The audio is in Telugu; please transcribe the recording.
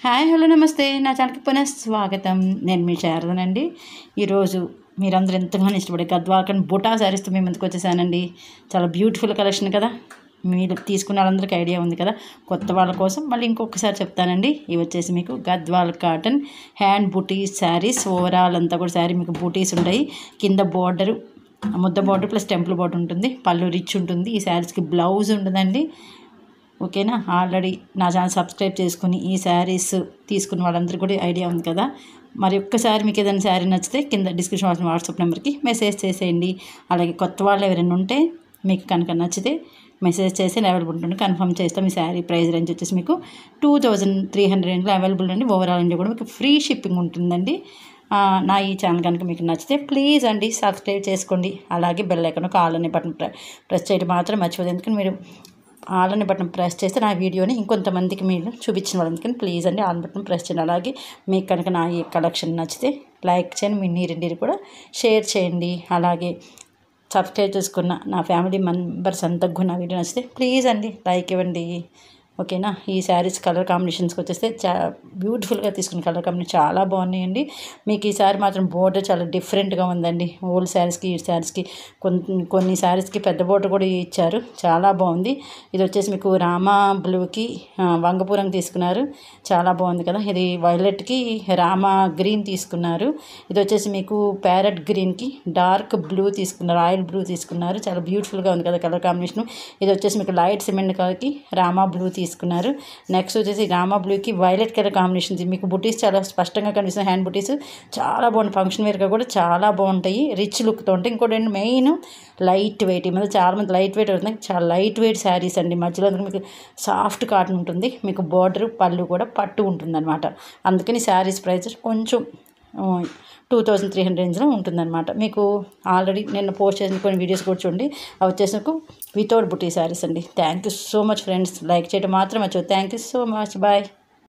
హాయ్ హలో నమస్తే నా ఛానల్కి పునః స్వాగతం. నేను మీ శారదనండి. ఈరోజు మీరందరూ ఎంతగానో ఇష్టపడే గద్వాల్ బుటా శారీస్తో మేము ముందుకు వచ్చేసానండి. చాలా బ్యూటిఫుల్ కలెక్షన్ కదా. మీరు తీసుకున్న వాళ్ళందరికీ ఐడియా ఉంది కదా. కొత్త వాళ్ళ కోసం మళ్ళీ ఇంకొకసారి చెప్తానండి. ఇవి వచ్చేసి మీకు గద్వాల్ కాటన్ హ్యాండ్ బూటీస్ శారీస్. ఓవరాల్ అంతా కూడా శారీ మీకు బూటీస్ ఉంటాయి. కింద బార్డరు ముద్ద బార్డర్ ప్లస్ టెంపుల్ బార్డర్ ఉంటుంది. పళ్ళు రిచ్ ఉంటుంది. ఈ శారీస్కి బ్లౌజ్ ఉంటుందండి. ఓకేనా. ఆల్రెడీ నా ఛానల్ సబ్స్క్రైబ్ చేసుకుని ఈ శారీస్ తీసుకున్న వాళ్ళందరూ కూడా ఐడియా ఉంది కదా. మరి ఒక్కసారి మీకు ఏదైనా శారీ నచ్చితే కింద డిస్క్రిప్షన్ వచ్చిన వాట్సాప్ నెంబర్కి మెసేజ్ చేసేయండి. అలాగే కొత్త వాళ్ళు ఎవరైనా ఉంటే మీకు కనుక నచ్చితే మెసేజ్ చేసి అవైలబుల్ ఉంటుంది, కన్ఫర్మ్ చేస్తాం. ఈ శారీ ప్రైస్ రేంజ్ వచ్చేసి మీకు 2300 రేంజ్లో అవైలబుల్ అండి. ఓవరాల్ ఇండియా కూడా మీకు ఫ్రీ షిప్పింగ్ ఉంటుందండి. నా ఈ ఛానల్ కనుక మీకు నచ్చితే ప్లీజ్ అండి సబ్స్క్రైబ్ చేసుకోండి. అలాగే బెల్ ఐకాన్ ఆల్ అనే బటన్ ప్రెస్ చేయడం మాత్రం మర్చిపోదు. ఎందుకంటే మీరు ఆల్ అనే బటన్ ప్రెస్ చేస్తే నా వీడియోని ఇంకొంతమందికి మీరు చూపించిన వాళ్ళకి ప్లీజ్ అండి ఆల్ బటన్ ప్రెస్ చేయండి. అలాగే మీకు కనుక నా ఈ కలెక్షన్ నచ్చితే లైక్ చేయండి, మీ నీరు కూడా షేర్ చేయండి. అలాగే సబ్స్క్రైబ్ చేసుకున్న నా ఫ్యామిలీ మెంబర్స్ అంతకు నా వీడియో నచ్చితే ప్లీజ్ అండి లైక్ ఇవ్వండి. ఓకేనా. ఈ శారీస్ కలర్ కాంబినేషన్స్కి వచ్చేస్తే బ్యూటిఫుల్గా తీసుకున్న కలర్ కాంబినేషన్ చాలా బాగున్నాయండి. మీకు ఈ శారీ మాత్రం బోర్డర్ చాలా డిఫరెంట్గా ఉందండి. ఓల్డ్ శారీస్కి ఈ శారీస్కి కొన్ని శారీస్కి పెద్ద బోర్డర్ కూడా ఇచ్చారు, చాలా బాగుంది. ఇది వచ్చేసి మీకు రామా బ్లూకి వంగపురం తీసుకున్నారు, చాలా బాగుంది కదా. ఇది వైలెట్కి రామా గ్రీన్ తీసుకున్నారు. ఇది వచ్చేసి మీకు ప్యారెట్ గ్రీన్కి డార్క్ బ్లూ తీసుకున్నారు, ఆయిల్ బ్లూ తీసుకున్నారు. చాలా బ్యూటిఫుల్గా ఉంది కదా కలర్ కాంబినేషన్. ఇది వచ్చేసి మీకు లైట్ సిమెంట్ కలర్కి రామా బ్లూ తీసుకున్నారు. నెక్స్ట్ వచ్చేసి రామా బ్లూకి వైలెట్ కలర్ కాంబినేషన్. మీకు బుటీస్ చాలా స్పష్టంగా కనిపిస్తుంది. హ్యాండ్ బుటీస్ చాలా బాగుంది. ఫంక్షన్ వేర్గా కూడా చాలా బాగుంటాయి, రిచ్ లుక్తో ఉంటాయి. ఇంకోటి మెయిన్ లైట్ వెయిట్. ఈ మధ్య చాలామంది లైట్ వెయిట్ అవుతుంది, చాలా లైట్ వెయిట్ శారీస్ అండి. మధ్యలో మీకు సాఫ్ట్ కాటన్ ఉంటుంది. మీకు బార్డర్ పళ్ళు కూడా పట్టు ఉంటుంది అనమాట. అందుకని శారీస్ ప్రైస్ కొంచెం 2300 రేంజ్లో ఉంటుందన్నమాట. మీకు ఆల్రెడీ నేను పోస్ట్ చేసిన కొన్ని వీడియోస్ కూడా చూడండి. అవి వచ్చేసి మీకు వితౌట్ బుటీ శారీస్ అండి. Thank you so much friends. Like చేయడం మాత్రం మర్చిపోదు. Thank you so much. Bye.